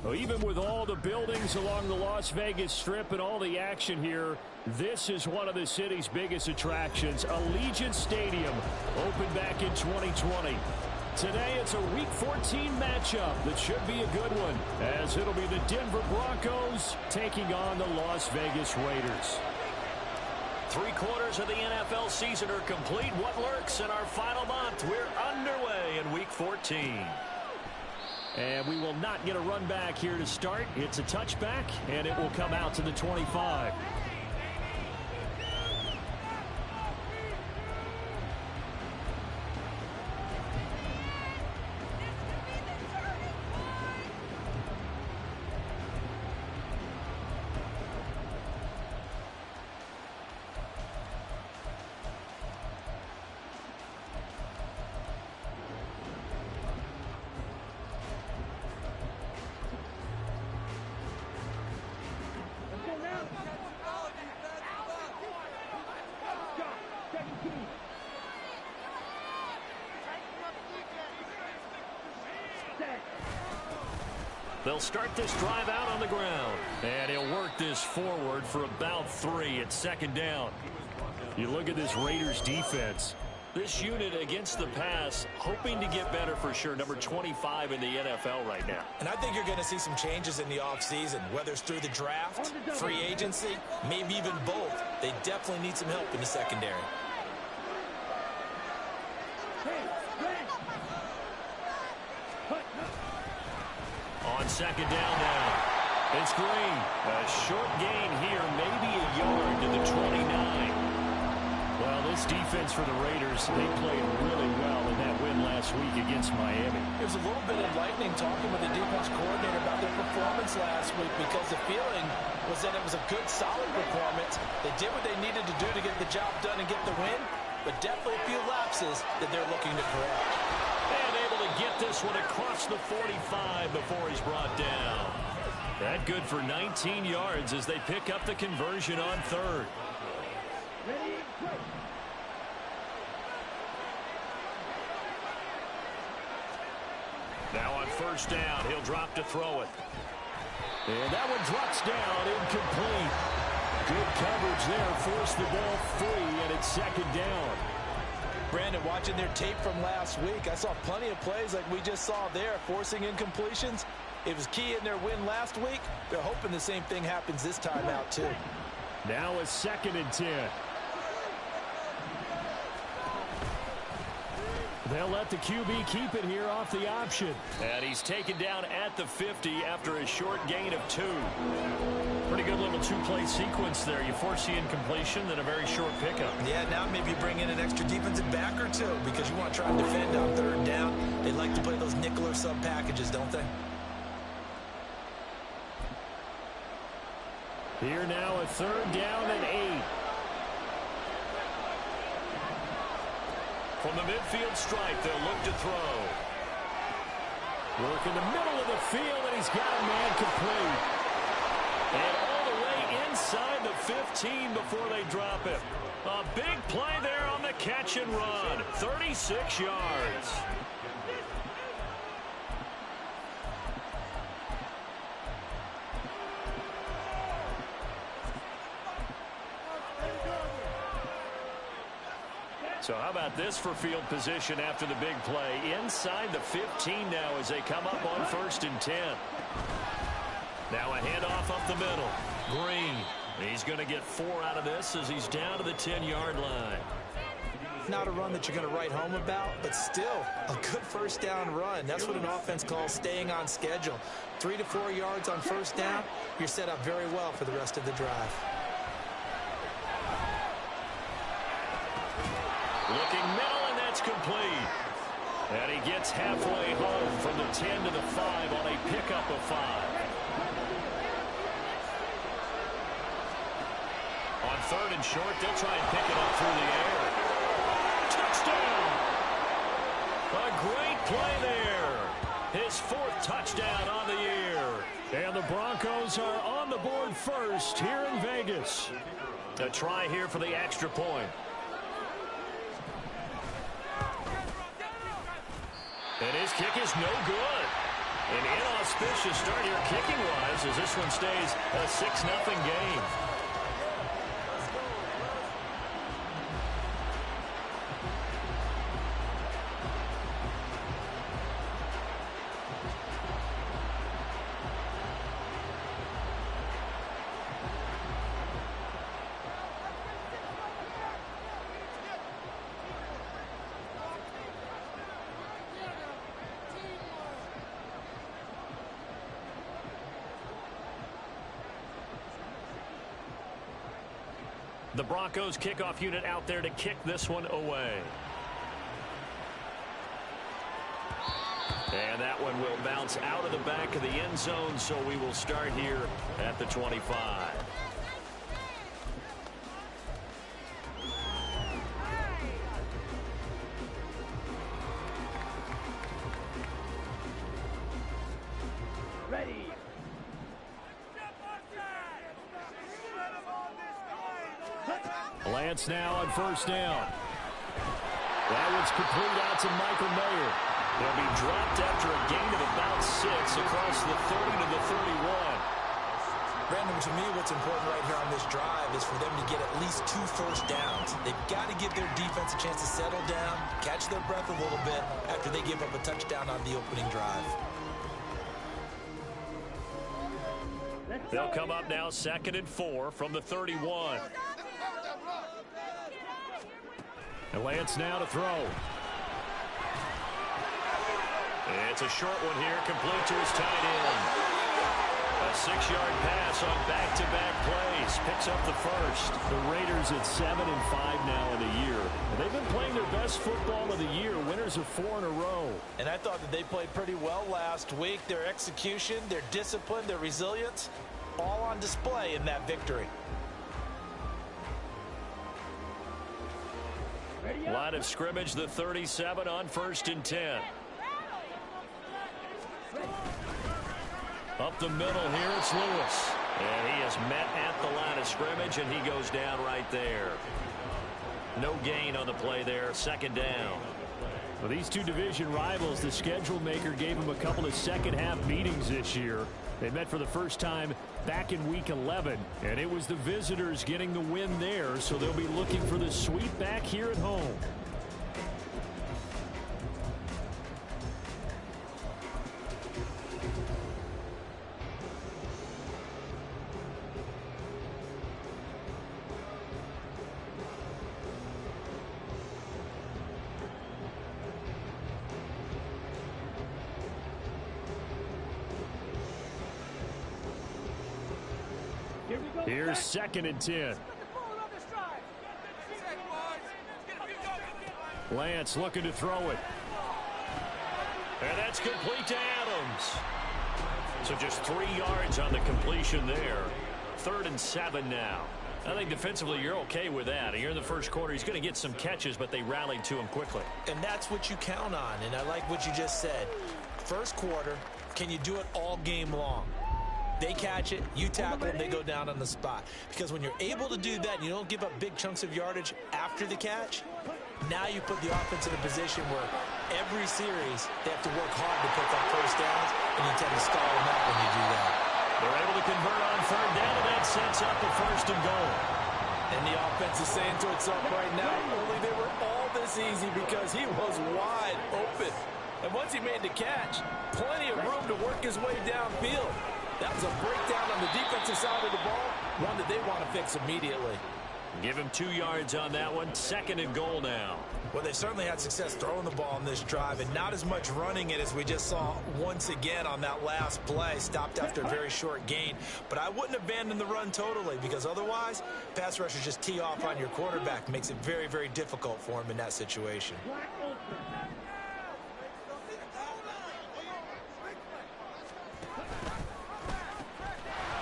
Well, even with all the buildings along the Las Vegas Strip and all the action here, this is one of the city's biggest attractions. Allegiant Stadium opened back in 2020. Today it's a Week 14 matchup that should be a good one, as it'll be the Denver Broncos taking on the Las Vegas Raiders. 3/4 of the NFL season are complete. What lurks in our final month? We're underway in Week 14. And we will not get a run back here to start. It's a touchback, and it will come out to the 25. They'll start this drive out on the ground. And he'll work this forward for about 3 at 2nd down. You look at this Raiders defense. This unit against the pass, hoping to get better for sure. Number 25 in the NFL right now. And I think you're going to see some changes in the offseason, whether it's through the draft, free agency, maybe even both. They definitely need some help in the secondary. On 2nd down now. It's Green. A short gain here, maybe a yard to the 29. Well, this defense for the Raiders, they played really well in that win last week against Miami. It was a little bit enlightening talking with the defense coordinator about their performance last week, because the feeling was that it was a good, solid performance. They did what they needed to do to get the job done and get the win, but definitely a few lapses that they're looking to correct. And able to get this one across the 45 before he's brought down. That good for 19 yards as they pick up the conversion on 3rd. Now on 1st down, he'll drop to throw it. And that one drops down, incomplete. Good coverage there, forced the ball free, and it's 2nd down. Brandon, watching their tape from last week, I saw plenty of plays like we just saw there, forcing incompletions. It was key in their win last week. They're hoping the same thing happens this time out, too. Now a 2nd and 10. They'll let the QB keep it here off the option. And he's taken down at the 50 after a short gain of 2. Pretty good little 2-play sequence there. You force the incompletion, then a very short pickup. Yeah, now maybe you bring in an extra defensive back or 2 because you want to try and defend on 3rd down. They like to play those nickel or sub packages, don't they? Here now a 3rd down and 8. From the midfield stripe, they'll look to throw. Work in the middle of the field, and he's got a man complete. And all the way inside the 15 before they drop it. A big play there on the catch and run. 36 yards. So how about this for field position after the big play? Inside the 15 now as they come up on 1st and 10. Now a handoff up the middle. Green. He's going to get 4 out of this as he's down to the 10-yard line. Not a run that you're going to write home about, but still a good 1st down run. That's what an offense calls staying on schedule. 3 to 4 yards on 1st down. You're set up very well for the rest of the drive. Looking middle, and that's complete. And he gets halfway home from the 10 to the 5 on a pickup of 5. On 3rd and short, they'll try and pick it up through the air. Touchdown! A great play there. His 4th touchdown on the year. And the Broncos are on the board first here in Vegas. A try here for the extra point. And his kick is no good. An inauspicious start here kicking-wise as this one stays a 6-0 game. The Broncos kickoff unit out there to kick this one away. And that one will bounce out of the back of the end zone, so we will start here at the 25. Ready. Lance now on first down. That one's complete out to Michael Mayer. They'll be dropped after a gain of about 6 across the 30 to the 31. Brandon, to me, what's important right here on this drive is for them to get at least 2 first downs. They've got to give their defense a chance to settle down, catch their breath a little bit after they give up a touchdown on the opening drive. They'll come up now 2nd and 4 from the 31. And Lance now to throw. It's a short one here, complete to his tight end. A 6-yard pass on back-to-back plays. Picks up the first. The Raiders at 7-5 now in the year. And they've been playing their best football of the year. Winners of 4 in a row. And I thought that they played pretty well last week. Their execution, their discipline, their resilience, all on display in that victory. Line of scrimmage, the 37 on 1st and 10. Up the middle here, it's Lewis. And he is met at the line of scrimmage, and he goes down right there. No gain on the play there, 2nd down. For these two division rivals, the schedule maker gave them a couple of second-half meetings this year. They met for the first time back in Week 11, and it was the visitors getting the win there, so they'll be looking for the sweep back here at home. Here's 2nd and 10. Lance looking to throw it. And that's complete to Adams. So just 3 yards on the completion there. 3rd and 7 now. I think defensively you're okay with that. Here in the first quarter, he's going to get some catches, but they rallied to him quickly. And that's what you count on, and I like what you just said. First quarter, can you do it all game long? They catch it, you tackle them, they go down on the spot. Because when you're able to do that and you don't give up big chunks of yardage after the catch, now you put the offense in a position where every series they have to work hard to pick up first downs, and you tend to stall them out when you do that. They're able to convert on 3rd down, and that sets up a 1st and goal. And the offense is saying to itself right now, only they were all this easy because he was wide open. And once he made the catch, plenty of room to work his way downfield. That was a breakdown on the defensive side of the ball, one that they want to fix immediately. Give him 2 yards on that one. 2nd and goal now. Well, they certainly had success throwing the ball in this drive, and not as much running it as we just saw once again on that last play. Stopped after a very short gain. But I wouldn't abandon the run totally, because otherwise, pass rushers just tee off on your quarterback. Makes it very, very difficult for him in that situation.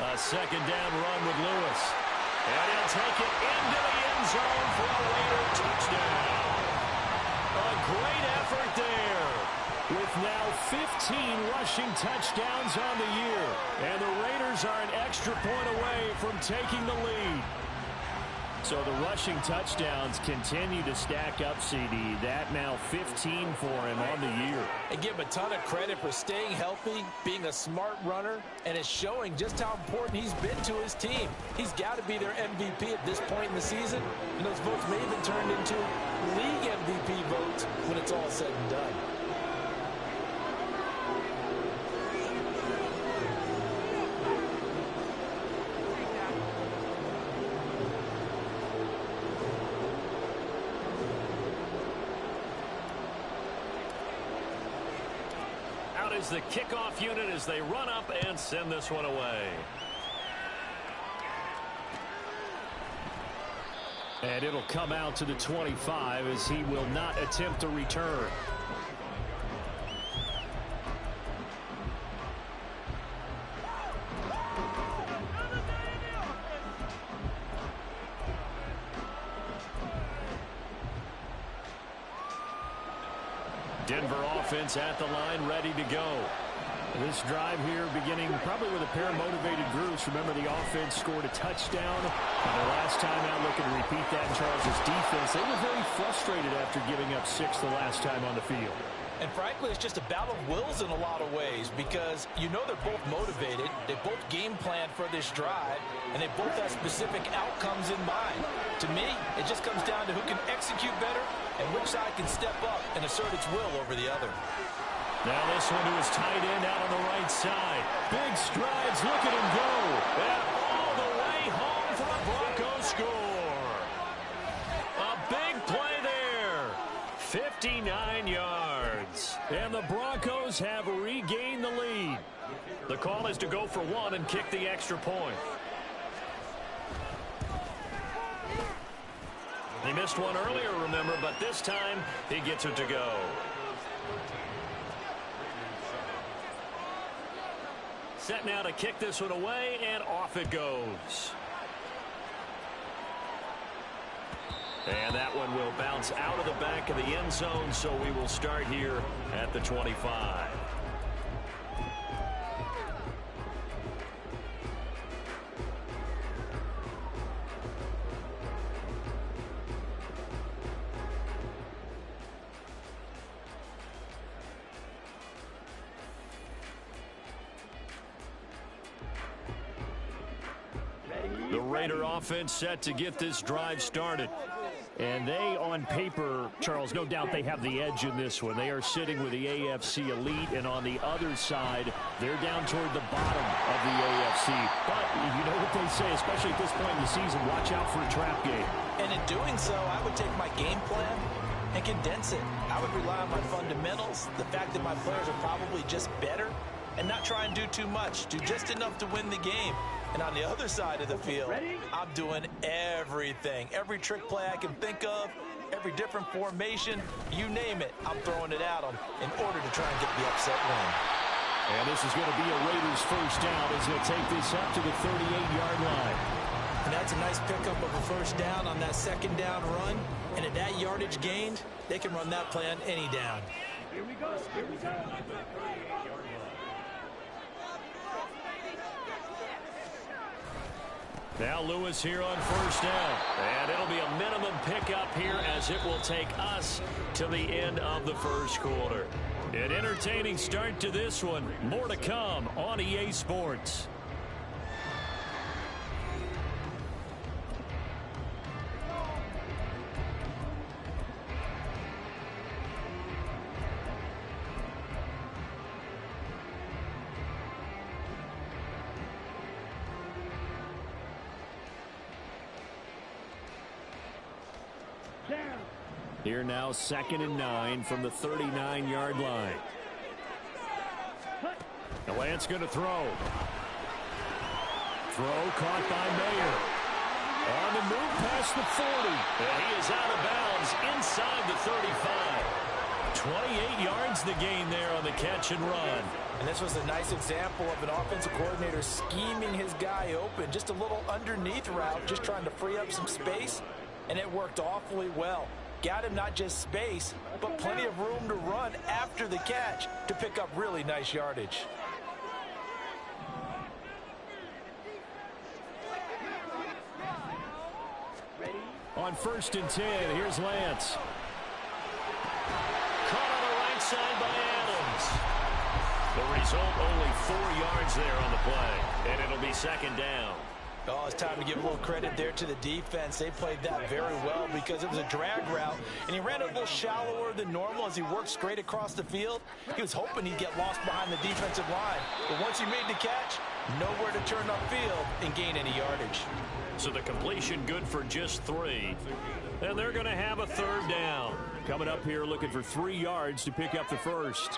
A 2nd down run with Lewis. And he'll take it into the end zone for a Raider touchdown. A great effort there. With now 15 rushing touchdowns on the year. And the Raiders are an extra point away from taking the lead. So the rushing touchdowns continue to stack up, CD. That now 15 for him on the year. And give him a ton of credit for staying healthy, being a smart runner, and it's showing just how important he's been to his team. He's got to be their MVP at this point in the season, and those votes may have been turned into league MVP votes when it's all said and done. Is the kickoff unit as they run up and send this one away. And it'll come out to the 25 as he will not attempt a return. Denver offense at the line, ready to go. This drive here beginning probably with a pair of motivated groups. Remember, the offense scored a touchdown. And the last time out, looking to repeat that in Charles' defense. They were very frustrated after giving up 6 the last time on the field. And frankly, it's just a battle of wills in a lot of ways because you know they're both motivated. They both game plan for this drive, and they both have specific outcomes in mind. To me, it just comes down to who can execute better and which side can step up and assert its will over the other. Now this one to his tight end out on the right side. Big strides. Look at him go. And all the way home for a Broncos score. A big play there. 59 yards. And the Broncos have regained the lead. The call is to go for one and kick the extra point. He missed one earlier, remember, but this time he gets it to go. Set now to kick this one away, and off it goes. And that one will bounce out of the back of the end zone, so we will start here at the 25. The Raider offense set to get this drive started. And they, on paper, Charles, no doubt they have the edge in this one. They are sitting with the AFC elite, and on the other side, they're down toward the bottom of the AFC. But you know what they say, especially at this point in the season, watch out for a trap game. And in doing so, I would take my game plan and condense it. I would rely on my fundamentals, the fact that my players are probably just better, and not try and do too much. Do just enough to win the game. And on the other side of the field, I'm doing everything. Every trick play I can think of, every different formation, you name it, I'm throwing it at them in order to try and get the upset win. And this is going to be a Raiders first down as they'll take this up to the 38-yard line. And that's a nice pickup of a first down on that second down run. And at that yardage gained, they can run that play on any down. Here we go. Here we go. Now Lewis here on first down. And it'll be a minimum pickup here as it will take us to the end of the first quarter. An entertaining start to this one. More to come on EA Sports. Here now, 2nd and 9 from the 39-yard line. The Lance going to throw. Throw caught by Mayer. On the move past the 40. And he is out of bounds inside the 35. 28 yards the gain there on the catch and run. And this was a nice example of an offensive coordinator scheming his guy open. Just a little underneath route, just trying to free up some space. And it worked awfully well. Got him not just space, but plenty of room to run after the catch to pick up really nice yardage. Ready? on 1st and 10. Here's Lance. Caught on the right side by Adams. The result, only 4 yards there on the play, and it'll be 2nd down. Oh, it's time to give a little credit there to the defense. They played that very well because it was a drag route, and he ran a little shallower than normal as he worked straight across the field. He was hoping he'd get lost behind the defensive line, but once he made the catch, nowhere to turn upfield and gain any yardage. So the completion good for just 3, and they're going to have a 3rd down. Coming up here looking for 3 yards to pick up the first.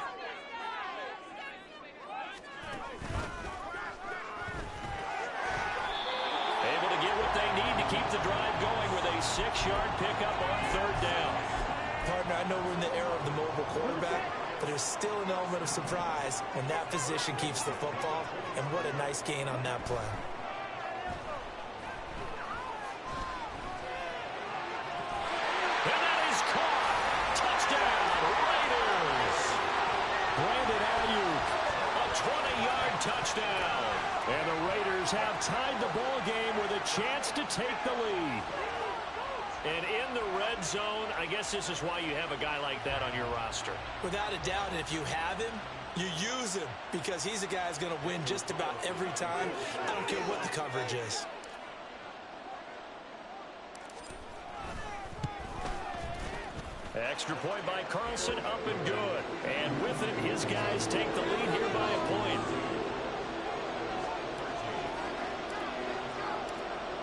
Able to get what they need to keep the drive going with a 6-yard pickup on 3rd down. Partner, I know we're in the era of the mobile quarterback, but there's still an element of surprise when that position keeps the football, and what a nice gain on that play. And that is caught. Touchdown, Raiders. Brandon Ayuk. A 20-yard touchdown. And the Raiders have tied the ball game with a chance to take the lead. And in the red zone, I guess this is why you have a guy like that on your roster. Without a doubt, and if you have him, you use him because he's a guy who's going to win just about every time. I don't care what the coverage is. Extra point by Carlson, up and good. And with it, his guys take the lead here by a point.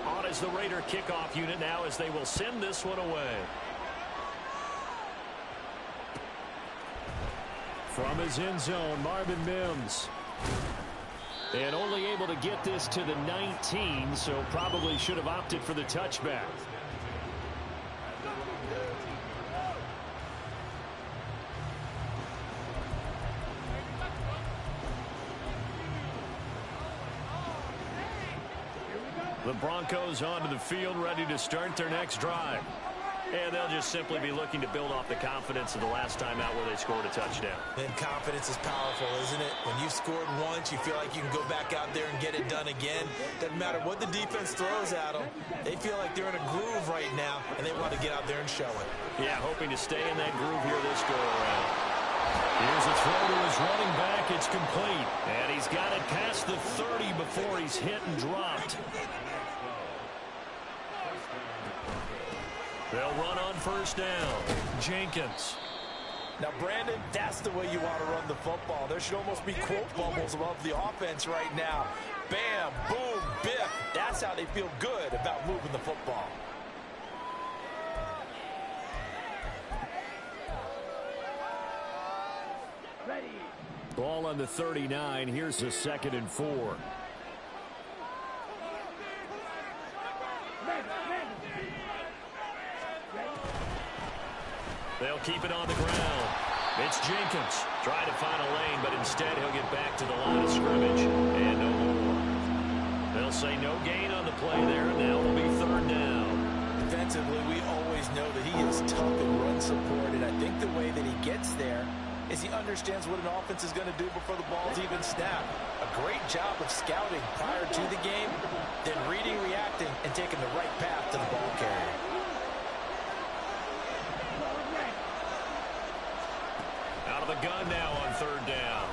On is the Raider kickoff unit now as they will send this one away. From his end zone, Marvin Mims. And only able to get this to the 19, so probably should have opted for the touchback. The Broncos onto the field, ready to start their next drive. And they'll just simply be looking to build off the confidence of the last time out where they scored a touchdown. Then confidence is powerful, isn't it? When you've scored once, you feel like you can go back out there and get it done again. Doesn't matter what the defense throws at them. They feel like they're in a groove right now, and they want to get out there and show it. Yeah, hoping to stay in that groove here this go-around. Here's a throw to his running back. It's complete. And he's got it past the 30 before he's hit and dropped. They'll run on 1st down. Jenkins. Now, Brandon, that's the way you want to run the football. There should almost be quote bubbles above the offense right now. Bam, boom, biff. That's how they feel good about moving the football. Ready. Ball on the 39. Here's a 2nd and 4. They'll keep it on the ground. It's Jenkins trying to find a lane, but instead he'll get back to the line of scrimmage and no more. They'll say no gain on the play there. Now it'll be 3rd down. Defensively, we always know that he is tough in run support, and I think the way that he gets there is he understands what an offense is going to do before the ball's even snapped. A great job of scouting prior to the game, then reading, reacting, and taking the right path to the ball carrier. Out of the gun now on 3rd down.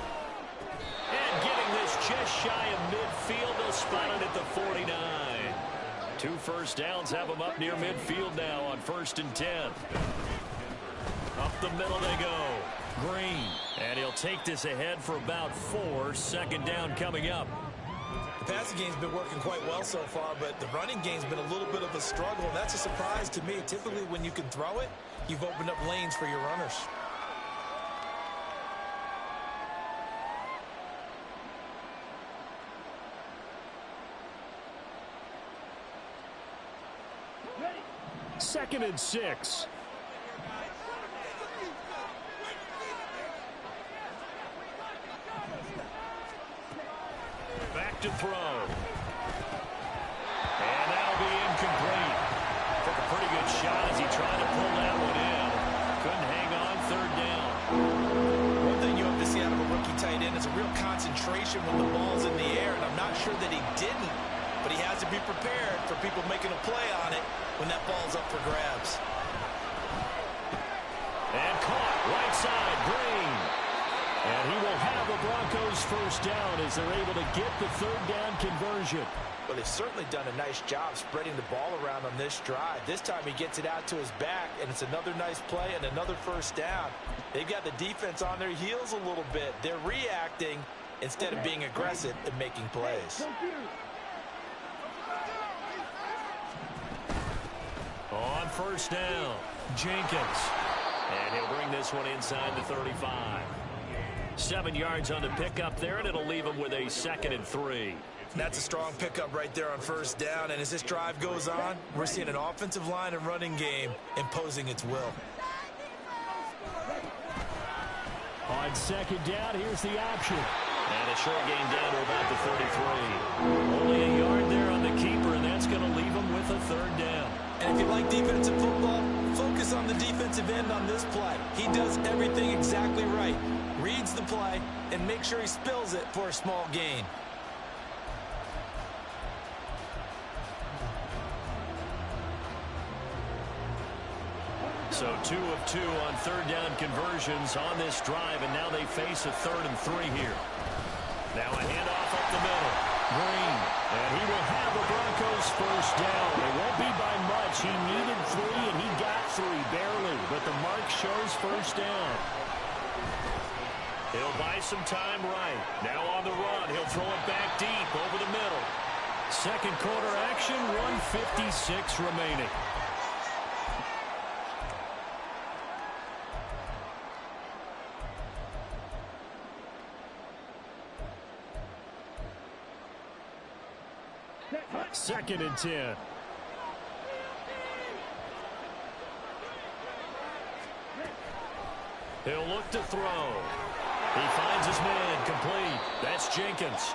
And getting this just shy of midfield. They'll spot it at the 49. 2 first downs have them up near midfield now on 1st and 10. Up the middle they go. Green. And he'll take this ahead for about 4. 2nd down coming up. The passing game's been working quite well so far, but the running game's been a little bit of a struggle, and that's a surprise to me. Typically, when you can throw it, you've opened up lanes for your runners. Ready. 2nd and 6. Back to throw. And that'll be incomplete. Took a pretty good shot as he tried to pull that one in. Couldn't hang on 3rd down. One thing you have to see out of a rookie tight end is a real concentration when the ball's in the air, and I'm not sure that he didn't. but he has to be prepared for people making a play on it when that ball's up for grabs. And caught right side, Green. And he will have the Broncos first down as they're able to get the third down conversion. Well, they've certainly done a nice job spreading the ball around on this drive. This time he gets it out to his back, and it's another nice play and another first down. They've got the defense on their heels a little bit. They're reacting instead of being aggressive and making plays. On first down, Jenkins. And he'll bring this one inside the 35. 7 yards on the pickup there, and it'll leave him with a 2nd and 3. That's a strong pickup right there on first down. And as this drive goes on, we're seeing an offensive line and running game imposing its will. On second down, here's the option. And a short gain down to about the 33. Only a yard there on the keeper, and that's going to leave him with a third down. And if you like defensive football, focus on the defensive end on this play. He does everything exactly right. Reads the play and make sure he spills it for a small gain. So 2 of 2 on third down conversions on this drive, and now they face a 3rd and 3 here. Now a handoff up the middle. Green, and he will have the Broncos first down. It won't be by much. He needed 3, and he got 3, barely. But the mark shows first down. He'll buy some time right. Now on the run, he'll throw it back deep over the middle. Second quarter action, 1:56 remaining. Second and 10. He'll look to throw. He finds his man complete. That's Jenkins.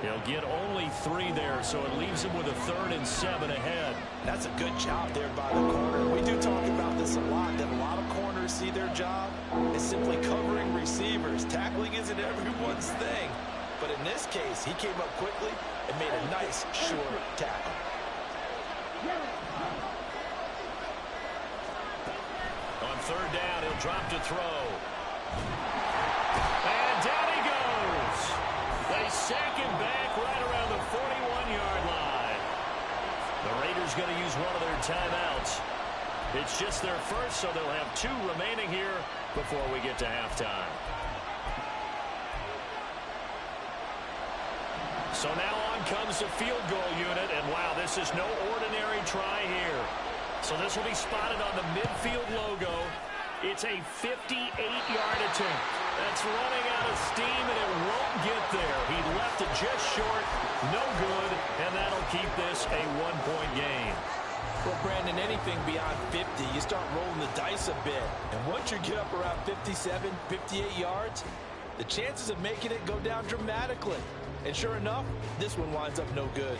He'll get only 3 there, so it leaves him with a 3rd and 7 ahead. That's a good job there by the corner. We do talk about this a lot, that a lot of corners see their job is simply covering receivers. Tackling isn't everyone's thing. But in this case, he came up quickly and made a nice, short tackle. On third down, he'll drop to throw. And down he goes. They sack him back right around the 41-yard line. The Raiders going to use one of their timeouts. It's just their first, so they'll have 2 remaining here before we get to halftime. So now on comes the field goal unit, and wow, this is no ordinary try here. So this will be spotted on the midfield logo. It's a 58-yard attempt. That's running out of steam, and it won't get there. He left it just short, no good, and that'll keep this a 1-point game. Well, Brandon, anything beyond 50, you start rolling the dice a bit. And once you get up around 57, 58 yards, the chances of making it go down dramatically. And sure enough, this one winds up no good.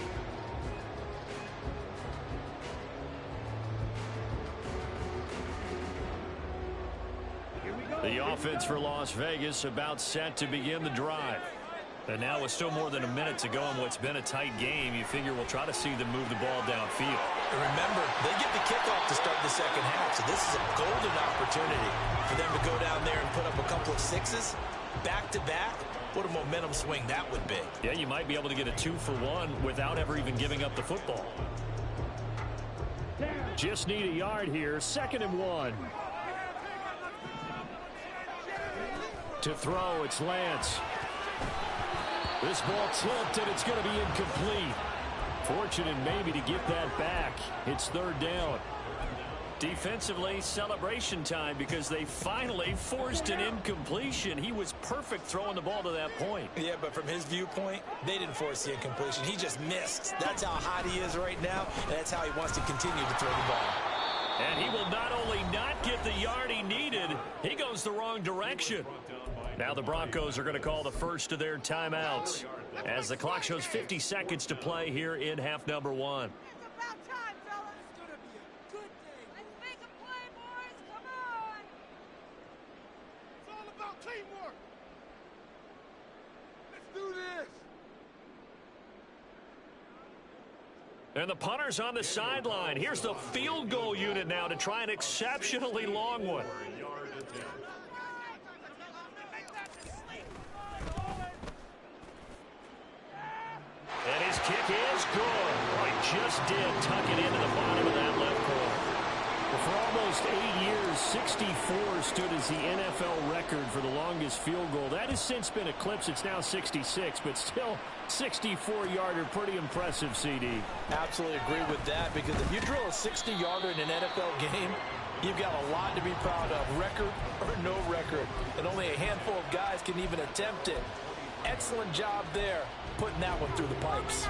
The offense for Las Vegas about set to begin the drive. And now with still more than a minute to go in what's been a tight game, you figure we'll try to see them move the ball downfield. And remember, they get the kickoff to start the second half, so this is a golden opportunity for them to go down there and put up a couple of 6s back-to-back. What a momentum swing that would be. Yeah, you might be able to get a 2-for-1 without ever even giving up the football. Just need a yard here. 2nd and 1. To throw, it's Lance. This ball tipped, and it's going to be incomplete. Fortunate maybe to get that back. It's 3rd down. Defensively, celebration time because they finally forced an incompletion. He was perfect throwing the ball to that point. Yeah, but from his viewpoint, they didn't force the incompletion. He just missed. That's how hot he is right now, and that's how he wants to continue to throw the ball. And he will not only not get the yard he needed, he goes the wrong direction. Now the Broncos are going to call the first of their timeouts as the clock shows 50 seconds to play here in half number 1. And the punter's on the sideline. Here's the field goal unit now to try an exceptionally long one. And his kick is good. Oh, he just did tuck it into the bottom of that left corner. Well, for almost 8 years, 64 stood as the NFL record for the longest field goal. That has since been eclipsed. It's now 66, but still 64-yarder. Pretty impressive, CD. Absolutely agree with that, because if you drill a 60-yarder in an NFL game, you've got a lot to be proud of, record or no record. And only a handful of guys can even attempt it. Excellent job there, putting that one through the pipes.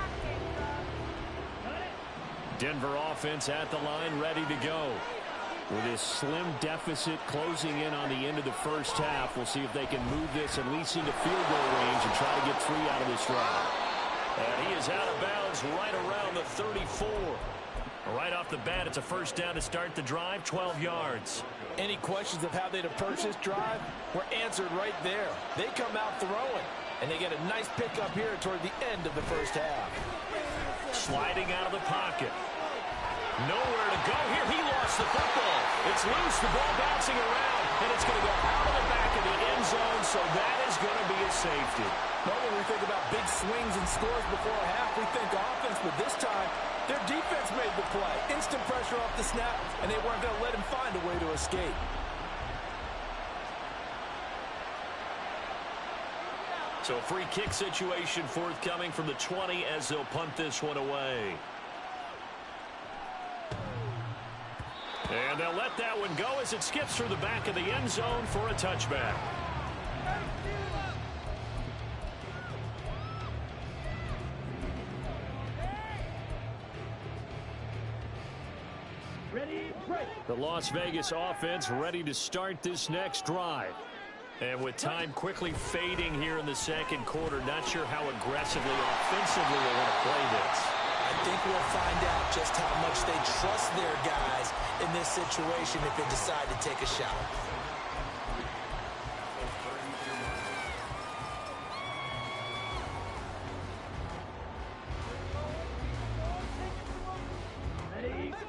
Denver offense at the line, ready to go. With this slim deficit closing in on the end of the first half, we'll see if they can move this at least into field goal range and try to get 3 out of this drive. And he is out of bounds right around the 34. Right off the bat, it's a first down to start the drive, 12 yards. Any questions of how they'd approach this drive were answered right there. They come out throwing, and they get a nice pickup here toward the end of the first half. Sliding out of the pocket. Nowhere to go here. He lost the football. It's loose. The ball bouncing around, and it's going to go out of the back of the end zone, so that is going to be a safety. Normally we think about big swings and scores before a half. We think offense, but this time their defense made the play. Instant pressure off the snap, and they weren't going to let him find a way to escape. So a free kick situation forthcoming from the 20 as they'll punt this one away. And they'll let that one go as it skips through the back of the end zone for a touchback. Ready, break. The Las Vegas offense ready to start this next drive. And with time quickly fading here in the second quarter, not sure how aggressively, offensively they want to play this. I think we'll find out just how much they trust their guys in this situation if they decide to take a shot.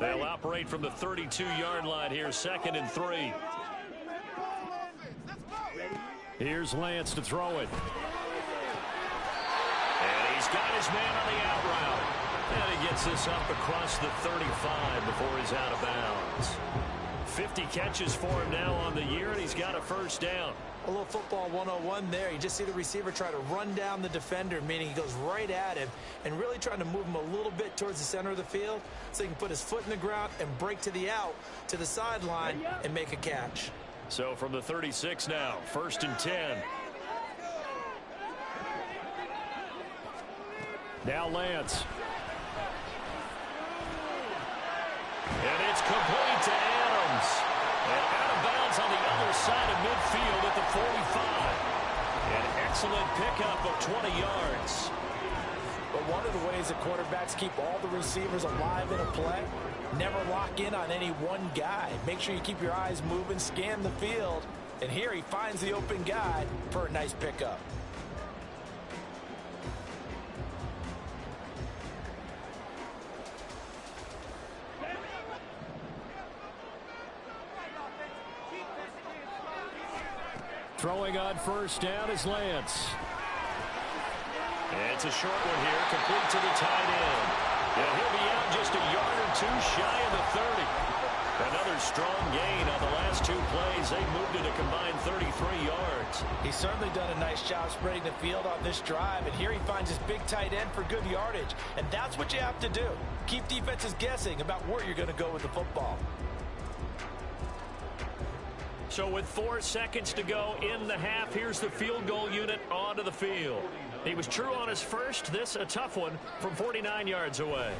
They'll operate from the 32-yard line here, 2nd and 3. Here's Lance to throw it. And he's got his man on the out route. And he gets this up across the 35 before he's out of bounds. 50 catches for him now on the year, and he's got a first down. A little football 101 there. You just see the receiver try to run down the defender, meaning he goes right at him and really trying to move him a little bit towards the center of the field so he can put his foot in the ground and break to the out, to the sideline, and make a catch. So from the 36 now, 1st and 10. Now Lance. And it's complete to Adams. And out of bounds on the other side of midfield at the 45. An excellent pickup of 20 yards. But one of the ways that quarterbacks keep all the receivers alive in a play, never lock in on any one guy. Make sure you keep your eyes moving, scan the field. And here he finds the open guy for a nice pickup. Throwing on first down is Lance. And it's a short one here, complete to the tight end. And he'll be out just a yard or two shy of the 30. Another strong gain on the last 2 plays. They moved it a combined 33 yards. He's certainly done a nice job spreading the field on this drive, and here he finds his big tight end for good yardage. And that's what you have to do. Keep defenses guessing about where you're going to go with the football. So with 4 seconds to go in the half, here's the field goal unit onto the field. He was true on his first. This a tough one from 49 yards away.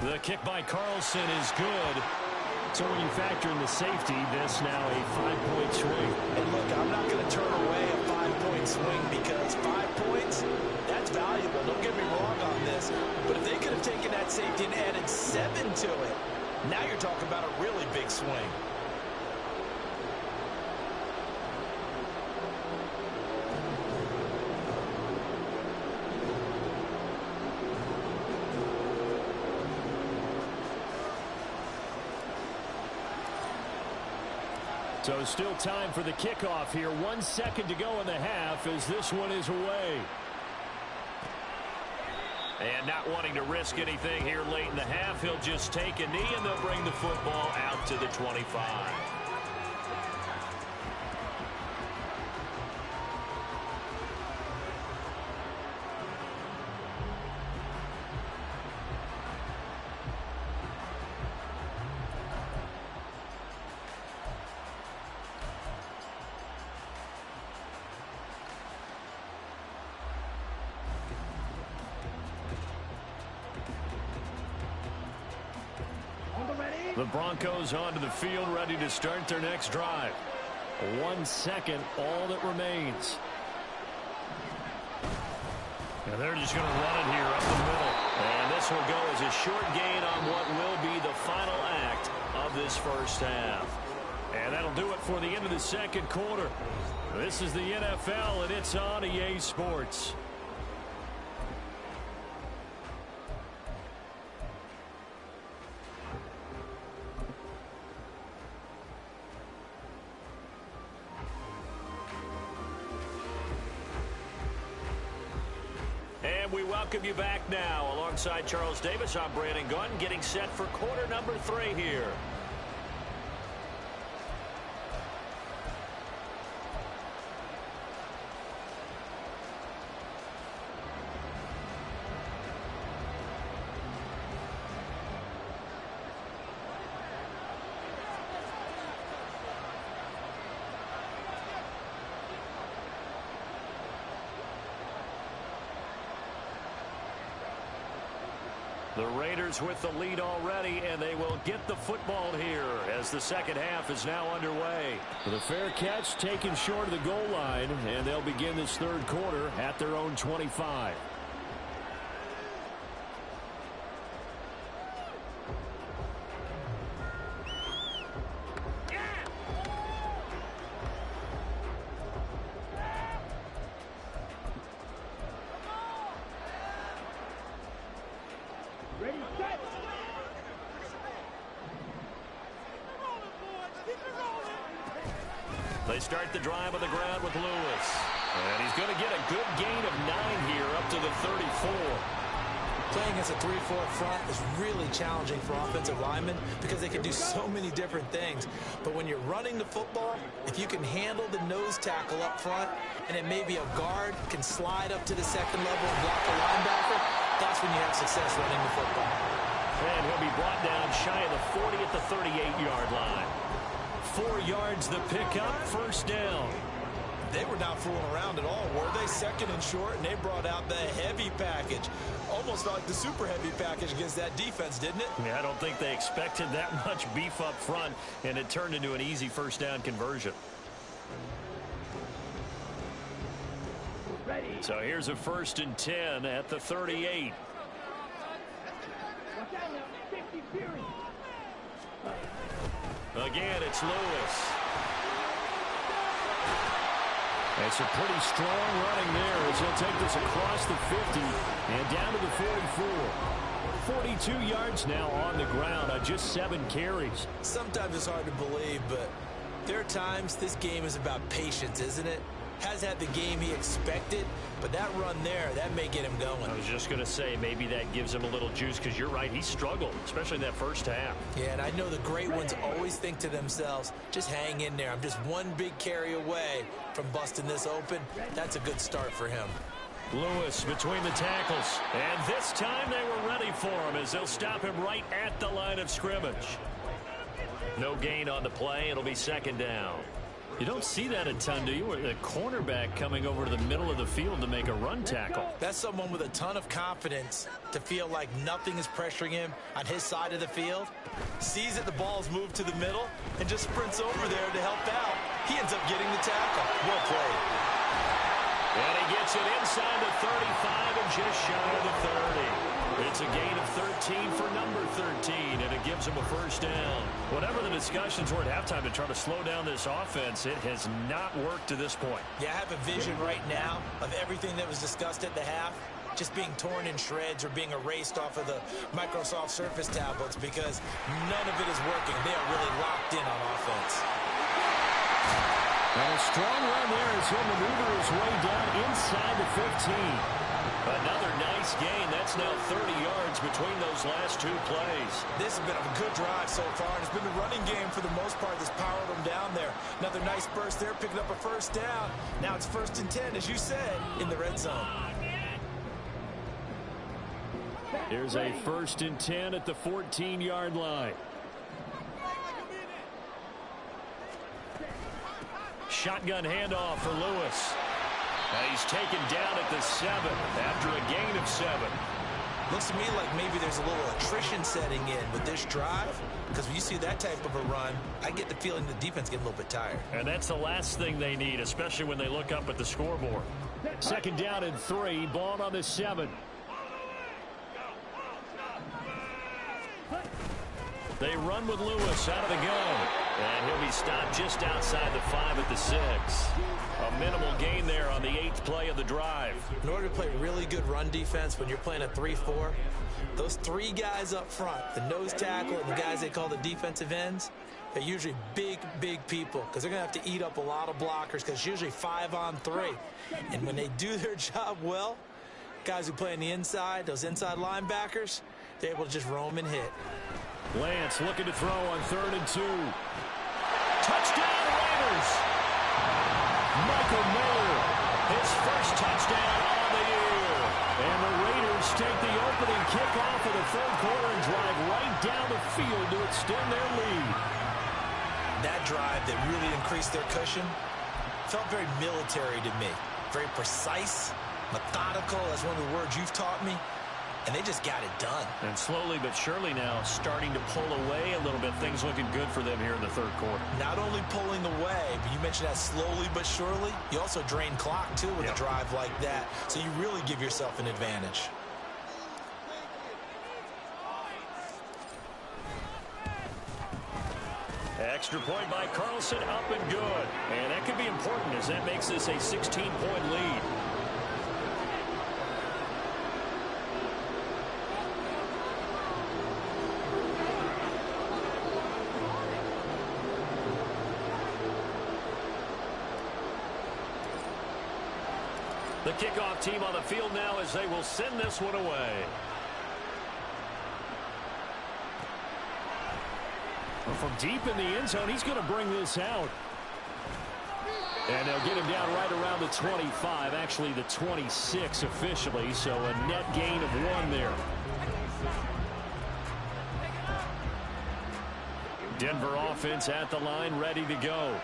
The kick by Carlson is good. So when you factor in the safety, this now a 5-point swing. And look, I'm not going to turn away a 5-point swing because 5 points, that's valuable. Don't get me wrong on this. But if they could have taken that safety and added 7 to it, now you're talking about a really big swing. So still time for the kickoff here. 1 second to go in the half as this one is away. And not wanting to risk anything here late in the half, he'll just take a knee and they'll bring the football out to the 25. The Broncos onto the field, ready to start their next drive. 1 second, all that remains. And they're just going to run it here up the middle. And this will go as a short gain on what will be the final act of this first half. And that'll do it for the end of the second quarter. This is the NFL, and it's on EA Sports. We welcome you back now. Alongside Charles Davis, I'm Brandon Gunn, getting set for quarter number 3 here. The Raiders with the lead already, and they will get the football here as the second half is now underway. The fair catch taken short of the goal line, and they'll begin this third quarter at their own 25. They start the drive on the ground with Lewis. And he's going to get a good gain of 9 here up to the 34. Playing as a 3-4 front is really challenging for offensive linemen because they can do so many different things. But when you're running the football, if you can handle the nose tackle up front, and it may be a guard can slide up to the second level and block a linebacker, that's when you have success running the football. And he'll be brought down shy of the 40 at the 38-yard line. 4 yards the pickup, first down. They were not fooling around at all, were they? Second and short, and they brought out the heavy package. Almost like the super heavy package against that defense, didn't it? Yeah, I don't think they expected that much beef up front, and it turned into an easy first down conversion. Ready. So here's a 1st and 10 at the 38. Watch out now. 50 Fury. Again, it's Lewis. It's a pretty strong running there as he'll take this across the 50 and down to the 44. 42 yards now on the ground on just 7 carries. Sometimes it's hard to believe, but there are times this game is about patience, isn't it? Has had the game he expected, but that run there, that may get him going. I was just going to say, maybe that gives him a little juice because you're right, he struggled, especially in that first half. Yeah, and I know the great ones always think to themselves, just hang in there. I'm just one big carry away from busting this open. That's a good start for him. Lewis between the tackles. And this time they were ready for him as they'll stop him right at the line of scrimmage. No gain on the play. It'll be second down. You don't see that a ton, do you? A cornerback coming over to the middle of the field to make a run tackle. That's someone with a ton of confidence to feel like nothing is pressuring him on his side of the field. Sees that the ball's moved to the middle and just sprints over there to help out. He ends up getting the tackle. Well played. And he gets it inside the 35 and just shy of the 30. It's a gain of 13 for number 13, and it gives him a first down. Whatever the discussions were at halftime to try to slow down this offense, it has not worked to this point. Yeah, I have a vision right now of everything that was discussed at the half just being torn in shreds or being erased off of the Microsoft Surface tablets because none of it is working. They are really locked in on offense. strong run there as he'll maneuver his way down inside the 15. Another nice gain. That's now 30 yards between those last two plays. This has been a good drive so far, and it's been the running game for the most part that's powered them down there. Another nice burst there, picking up a first down. Now it's 1st and 10, as you said, in the red zone. Here's a 1st and 10 at the 14-yard line. Shotgun handoff for Lewis. He's taken down at the 7 after a gain of 7. Looks to me like maybe there's a little attrition setting in with this drive, because when you see that type of a run, I get the feeling the defense getting a little bit tired. And that's the last thing they need, especially when they look up at the scoreboard. 2nd down and 3, ball on the 7. They run with Lewis out of the gun. And he'll be stopped just outside the 5 at the 6. A minimal gain there on the 8th play of the drive. In order to play really good run defense when you're playing a 3-4, those 3 guys up front, the nose tackle and the guys they call the defensive ends, they're usually big, big people because they're going to have to eat up a lot of blockers because it's usually 5-on-3. And when they do their job well, guys who play on the inside, those inside linebackers, they're able to just roam and hit. Lance looking to throw on 3rd and 2. Touchdown, Raiders! Michael Mayer, His first touchdown on the year. and the Raiders take the opening kickoff of the 3rd quarter and drive right down the field to extend their lead. That drive that really increased their cushion felt very military to me. Very precise, methodical. That's one of the words you've taught me. And they just got it done. And slowly but surely now starting to pull away a little bit. Things looking good for them here in the 3rd quarter. Not only pulling away, but you mentioned that slowly but surely. You also drain clock, too, with a drive like that. So you really give yourself an advantage. Extra point by Carlson, up and good. And that could be important as that makes this a 16-point lead. The kickoff team on the field now as they will send this one away. Well, from deep in the end zone, he's going to bring this out. And they'll get him down right around the 25, actually the 26 officially, so a net gain of 1 there. Denver offense at the line, ready to go.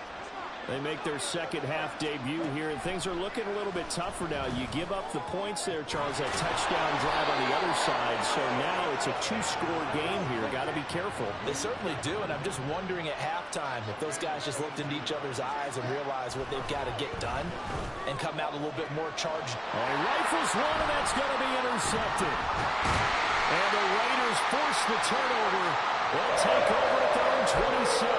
They make their 2nd half debut here, and things are looking a little bit tougher now. You give up the points there, Charles, that touchdown drive on the other side. So now it's a 2-score game here. Got to be careful. They certainly do, and I'm just wondering at halftime if those guys just looked into each other's eyes and realized what they've got to get done and come out a little bit more charged. Rifles one, and that's going to be intercepted. And the Raiders force the turnover. They'll take over at their own 27.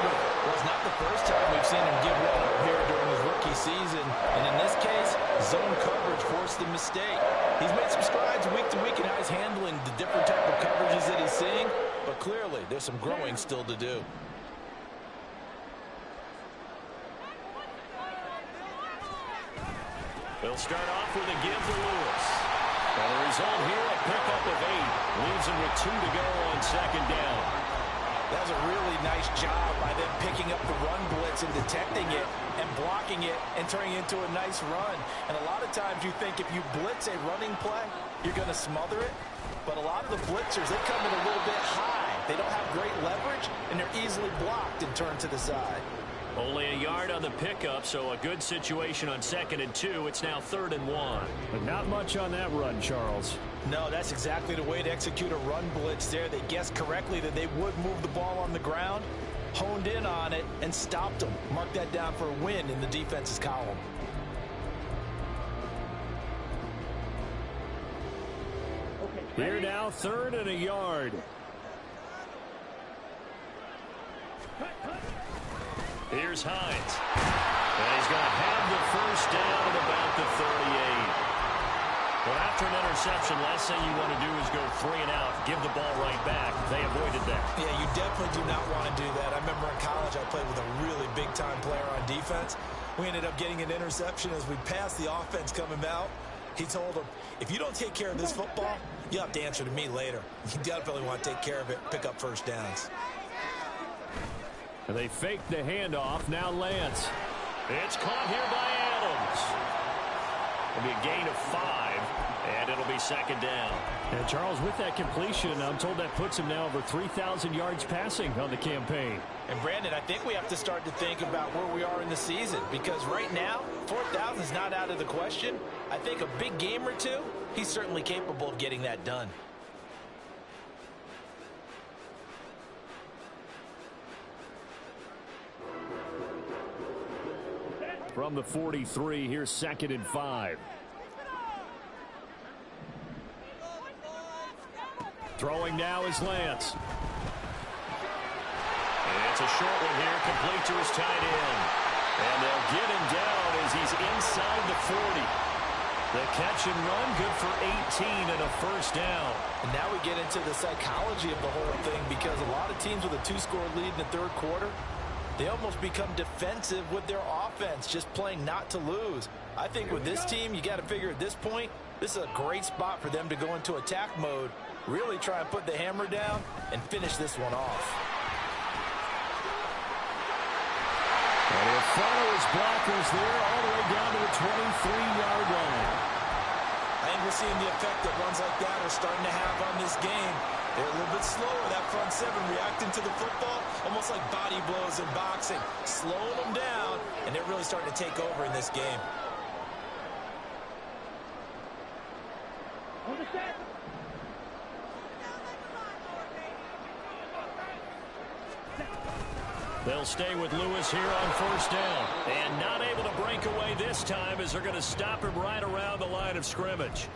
Well, it's not the first time we've seen him give one up here during his rookie season. And in this case, zone coverage forced the mistake. He's made some strides week to week in how he's handling the different type of coverages that he's seeing. But clearly, there's some growing still to do. They'll start off with a give to Lewis. And the result here, a pickup of 8. Leaves him with 2 to go on 2nd down. That was a really nice job by them picking up the run blitz and detecting it and blocking it and turning it into a nice run. And a lot of times you think if you blitz a running play, you're going to smother it. But a lot of the blitzers, they come in a little bit high. They don't have great leverage, and they're easily blocked and turned to the side. Only a yard on the pickup, so a good situation on 2nd and 2. It's now 3rd and 1. But not much on that run, Charles. No, that's exactly the way to execute a run blitz there. They guessed correctly that they would move the ball on the ground, honed in on it, and stopped them. Mark that down for a win in the defense's column. Here now, 3rd and a yard. Here's Hines. And he's going to have the first down at about the 38. Well, after an interception, last thing you want to do is go 3 and out, give the ball right back. They avoided that. Yeah, you definitely do not want to do that. I remember in college I played with a really big-time player on defense. We ended up getting an interception as we passed the offense coming out. He told him, if you don't take care of this football, you'll have to answer to me later. You definitely want to take care of it, pick up first downs. They fake the handoff. Now Lance. It's caught here by Adams. It'll be a gain of 5, and it'll be second down. And Charles, with that completion, I'm told that puts him now over 3,000 yards passing on the campaign. And Brandon, I think we have to start to think about where we are in the season, because right now, 4,000 is not out of the question. I think a big game or two, he's certainly capable of getting that done. From the 43, here's 2nd and 5. Throwing now is Lance. And it's a short one here, complete to his tight end. And they'll get him down as he's inside the 40. The catch and run, good for 18 and a first down. And now we get into the psychology of the whole thing, because a lot of teams with a 2-score lead in the third quarter, they almost become defensive with their offense, just playing not to lose. I think with this team, you got to figure at this point, this is a great spot for them to go into attack mode, really try and put the hammer down and finish this one off. And he'll follow his blockers there all the way down to the 23-yard line. I think we're seeing the effect that runs like that are starting to have on this game. They're a little bit slower, that front seven, reacting to the football, almost like body blows in boxing, slowing them down, and they're really starting to take over in this game. They'll stay with Lewis here on first down. And not able to break away this time as they're going to stop him right around the line of scrimmage.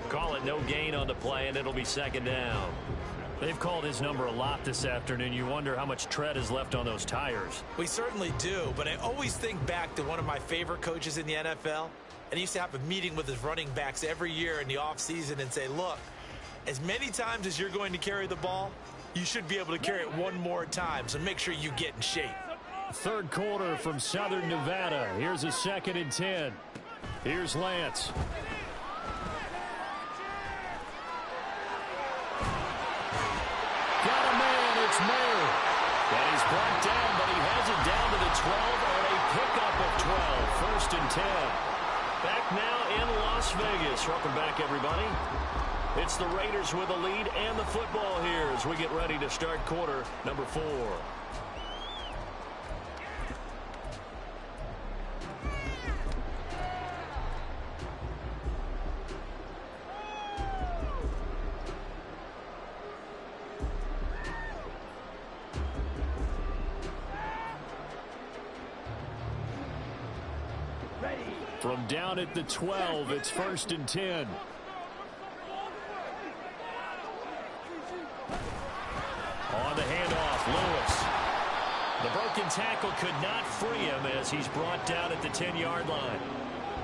Call it no gain on the play, and it'll be second down. They've called his number a lot this afternoon. You wonder how much tread is left on those tires. We certainly do, but I always think back to one of my favorite coaches in the NFL, and he used to have a meeting with his running backs every year in the offseason and say, look, as many times as you're going to carry the ball, you should be able to carry it one more time, so make sure you get in shape. Third quarter from Southern Nevada. Here's a 2nd and 10. Here's Lance. Got a man, it's Mayer. And he's brought down, but he has it down to the 12 on a pickup of 12. 1st and 10. Back now in Las Vegas. Welcome back, everybody. It's the Raiders with a lead and the football here as we get ready to start quarter number 4. From down at the 12, it's 1st and 10. On the handoff, Lewis. The broken tackle could not free him as he's brought down at the 10-yard line.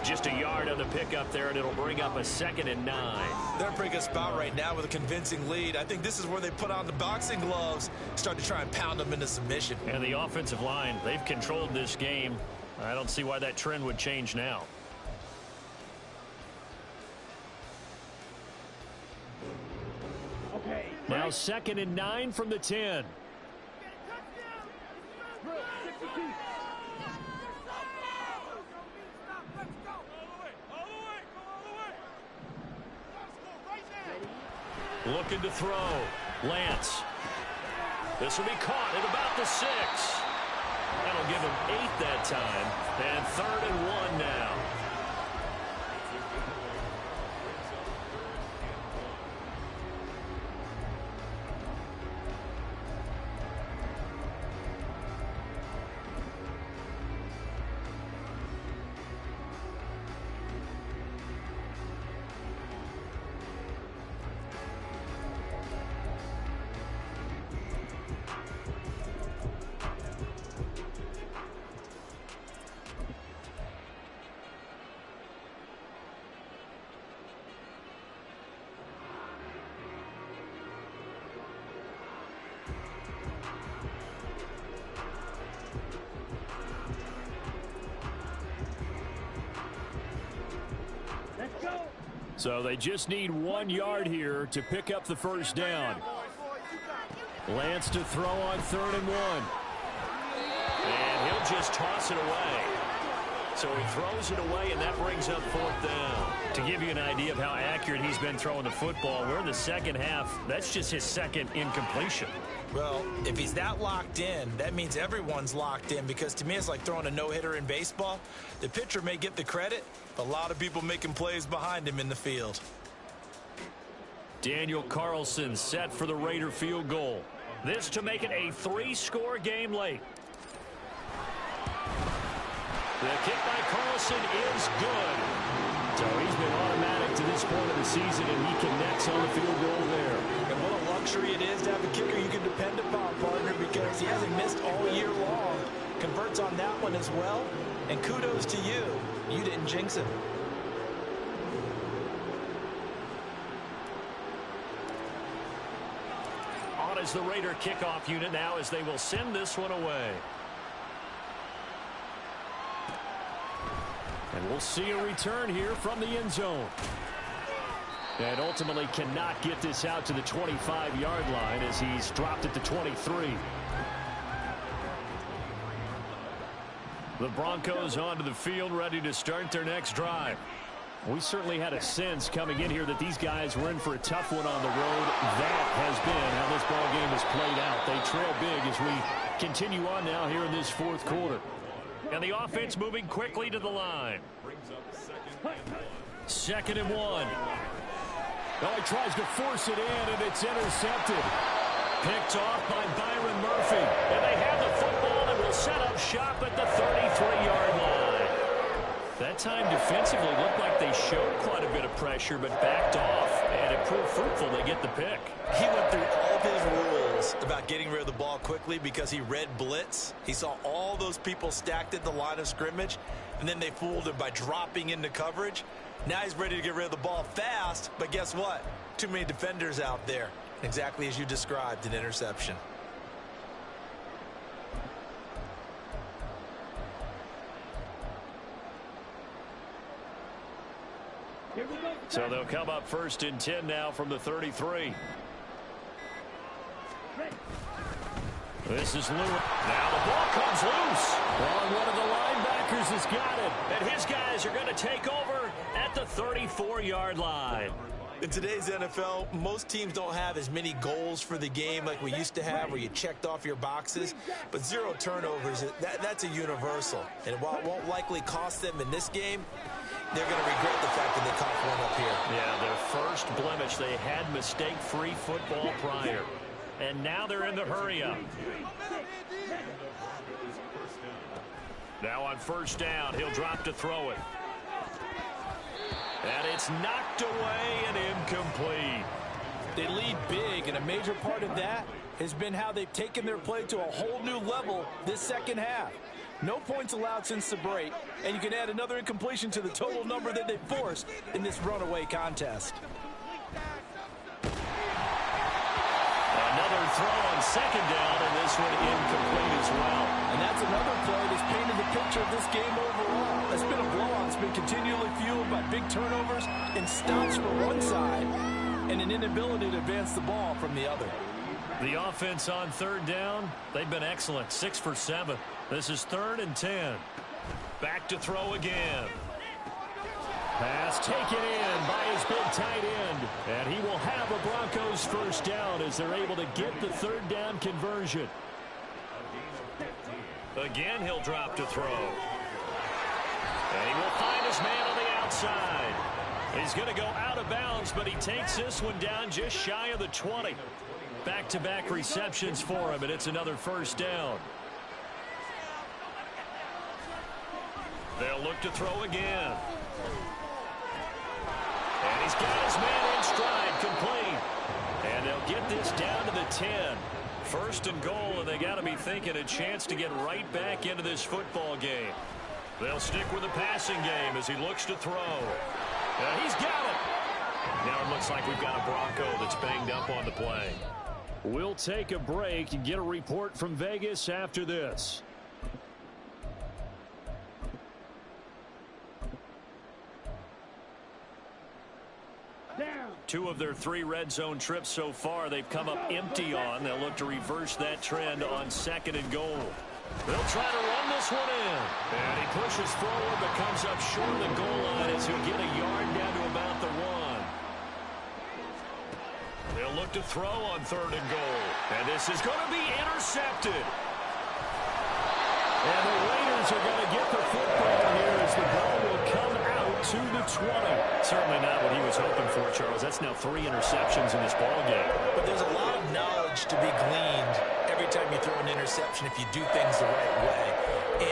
Just a yard on the pickup there, and it'll bring up a 2nd and 9. They're in a pretty good spot right now with a convincing lead. I think this is where they put on the boxing gloves, start to try and pound them into submission. And the offensive line, they've controlled this game. I don't see why that trend would change now. Okay. Now 2nd and 9 from the 10. Looking to throw. Lance. This will be caught at about the 6. That'll give him 8 that time. And 3rd and 1 now. So they just need 1 yard here to pick up the first down. Lance to throw on 3rd and 1. And he'll just toss it away. So he throws it away, and that brings up 4th down. To give you an idea of how accurate he's been throwing the football, we're in the second half. That's just his second incompletion. Well, if he's that locked in, that means everyone's locked in, because to me it's like throwing a no-hitter in baseball. The pitcher may get the credit, but a lot of people making plays behind him in the field. Daniel Carlson set for the Raider field goal. This to make it a 3-score game late. The kick by Carlson is good. So he's been automatic to this point of the season, and he connects on the field goal there. And what a luxury it is to have a kicker you can depend upon, partner, because he hasn't missed all year long. Converts on that one as well, and kudos to you. You didn't jinx him. On is the Raider kickoff unit now as they will send this one away. And we'll see a return here from the end zone. And ultimately cannot get this out to the 25-yard line as he's dropped it to 23. The Broncos onto the field, ready to start their next drive. We certainly had a sense coming in here that these guys were in for a tough one on the road. That has been how this ball game has played out. They trail big as we continue on now here in this 4th quarter. And the offense moving quickly to the line. 2nd and 1. Oh, he tries to force it in, and it's intercepted. Picked off by Byron Murphy. And they have the football and will set up shop at the 33-yard line. That time defensively looked like they showed quite a bit of pressure, but backed off, and it proved fruitful. They get the pick. He went through all of his rules about getting rid of the ball quickly because he read blitz. He saw all those people stacked at the line of scrimmage, and then they fooled him by dropping into coverage. Now he's ready to get rid of the ball fast, but guess what? Too many defenders out there. Exactly as you described, an interception. So they'll come up 1st and 10 now from the 33. This is Lewis. Now the ball comes loose. Well, one of the linebackers has got it. And his guys are going to take over at the 34-yard line. In today's NFL, most teams don't have as many goals for the game like we used to have, where you checked off your boxes. But 0 turnovers, that's a universal. And while it won't likely cost them in this game, they're going to regret the fact that they caught one up here. Yeah, their first blemish. They had mistake-free football prior. And now they're in the hurry-up. Now on 1st down, he'll drop to throw it. And it's knocked away and incomplete. They lead big, and a major part of that has been how they've taken their play to a whole new level this second half. No points allowed since the break, and you can add another incompletion to the total number that they've forced in this runaway contest. Another throw on 2nd down, and this one incomplete as well. And that's another play that's painted the picture of this game overall. It's been a blowout. It's been continually fueled by big turnovers and stops for one side and an inability to advance the ball from the other. The offense on 3rd down, they've been excellent. 6 for 7. This is 3rd and 10. Back to throw again. Pass taken in by his big tight end. And he will have a Broncos 1st down as they're able to get the 3rd down conversion. Again, he'll drop to throw. And he will find his man on the outside. He's going to go out of bounds, but he takes this one down just shy of the 20. Back-to-back receptions for him, and it's another 1st down. They'll look to throw again. And he's got his man in stride, complete. And they'll get this down to the 10. 1st and goal, and they got to be thinking a chance to get right back into this football game. They'll stick with the passing game as he looks to throw. And he's got it. Now it looks like we've got a Bronco that's banged up on the play. We'll take a break and get a report from Vegas after this. 2 of their 3 red zone trips so far they've come up empty on. They'll look to reverse that trend on 2nd and goal. They'll try to run this one in. And he pushes forward but comes up short of the goal line as he'll get a yard down to about the 1. They'll look to throw on 3rd and goal. And this is going to be intercepted. And the Raiders are going to get the football here as the ball will come out to the 20. Certainly not what he was hoping for, Charles. That's now 3 interceptions in this ball game. But there's a lot of knowledge to be gleaned every time you throw an interception if you do things the right way.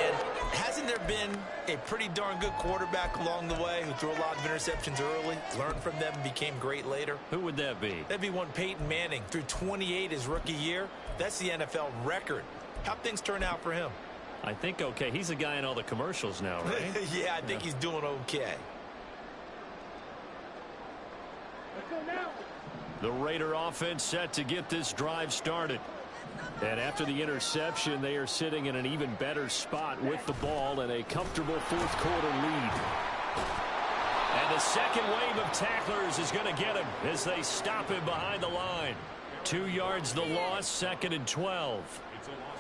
And hasn't there been a pretty darn good quarterback along the way who threw a lot of interceptions early, learned from them, and became great later? Who would that be? That'd be one Peyton Manning. Threw 28 his rookie year. That's the NFL record. How'd things turn out for him? I think okay. He's the guy in all the commercials now, right? Yeah, I think he's doing okay. The Raider offense set to get this drive started. And after the interception, they are sitting in an even better spot with the ball and a comfortable 4th quarter lead. And the second wave of tacklers is going to get him as they stop him behind the line. 2 yards the loss, 2nd and 12.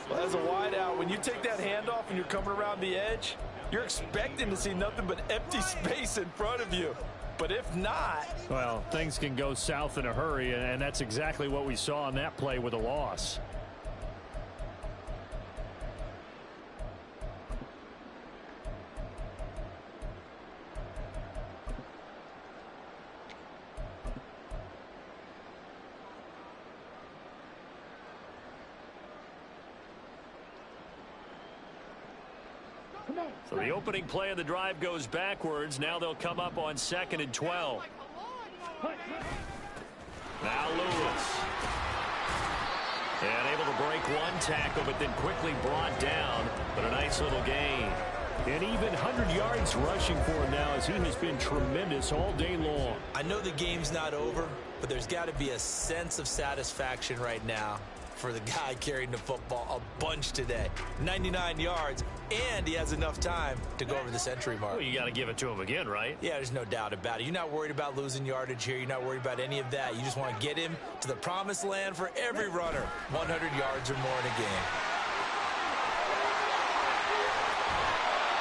Well, as a wideout, when you take that handoff and you're coming around the edge, you're expecting to see nothing but empty space in front of you. But if not... Well, things can go south in a hurry, and that's exactly what we saw on that play with a loss. So the opening play of the drive goes backwards. Now they'll come up on 2nd and 12. Now Lewis. And able to break 1 tackle, but then quickly brought down. But a nice little gain. And even 100 yards rushing for him now as he has been tremendous all day long. I know the game's not over, but there's got to be a sense of satisfaction right now for the guy carrying the football a bunch today. 99 yards, and he has enough time to go over the century mark. Well, you got to give it to him again, right? Yeah, there's no doubt about it. You're not worried about losing yardage here. You're not worried about any of that. You just want to get him to the promised land for every runner. 100 yards or more in a game.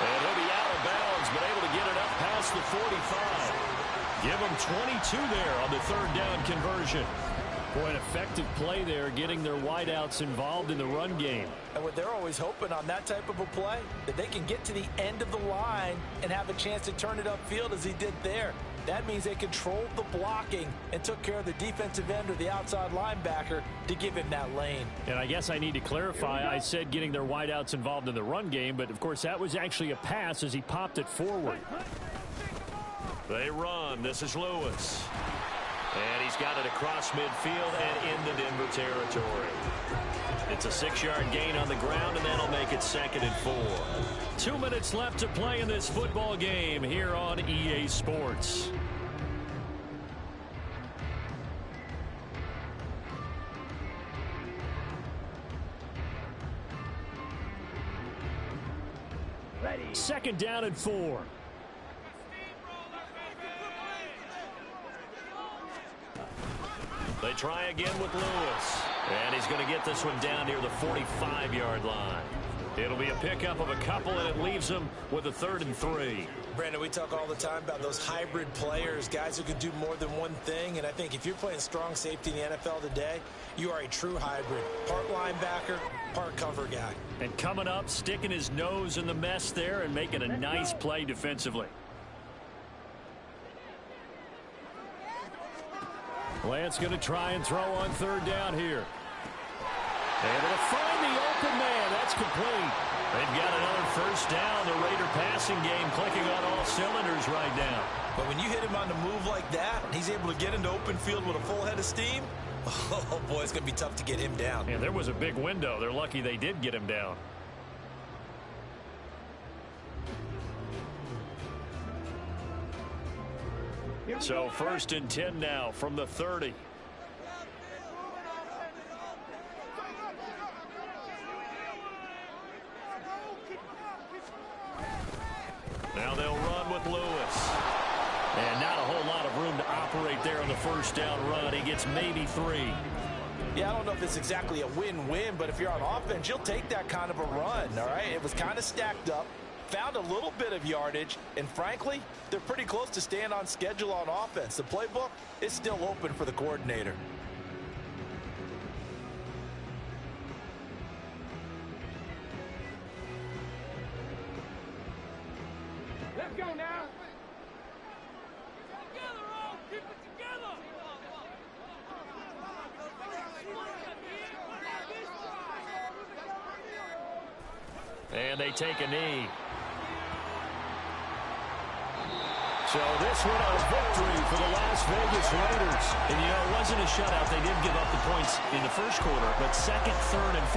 And he'll be out of bounds, but able to get it up past the 45. Give him 22 there on the 3rd down conversion. Boy, an effective play there, getting their wideouts involved in the run game. And what they're always hoping on that type of a play, that they can get to the end of the line and have a chance to turn it upfield as he did there. That means they controlled the blocking and took care of the defensive end or the outside linebacker to give him that lane. And I guess I need to clarify, I said getting their wideouts involved in the run game, but of course that was actually a pass as he popped it forward. They run. This is Lewis. And he's got it across midfield and into Denver territory. It's a 6-yard gain on the ground, and that'll make it 2nd and 4. 2 minutes left to play in this football game here on EA Sports. Ready. 2nd down and 4. They try again with Lewis. And he's going to get this one down near the 45-yard line. It'll be a pickup of a couple, and it leaves them with a 3rd and 3. Brandon, we talk all the time about those hybrid players, guys who can do more than one thing. And I think if you're playing strong safety in the NFL today, you are a true hybrid. Part linebacker, part cover guy. And coming up, sticking his nose in the mess there and making a nice play defensively. Lance going to try and throw on 3rd down here. Able to find the open man. That's complete. They've got another 1st down. The Raider passing game clicking on all cylinders right now. But when you hit him on the move like that, and he's able to get into open field with a full head of steam, oh boy, it's going to be tough to get him down. And there was a big window. They're lucky they did get him down. So 1st and 10 now from the 30. Now they'll run with Lewis. And not a whole lot of room to operate there on the first down run. He gets maybe 3. Yeah, I don't know if it's exactly a win-win, but if you're on offense, you'll take that kind of a run, all right? It was kind of stacked up, found a little bit of yardage, and frankly, they're pretty close to staying on schedule on offense. The playbook is still open for the coordinator. Let's go now. And they take a knee. So this one a victory for the Las Vegas Raiders. And, you know, it wasn't a shutout. They did give up the points in the first quarter, but second, third, and fourth.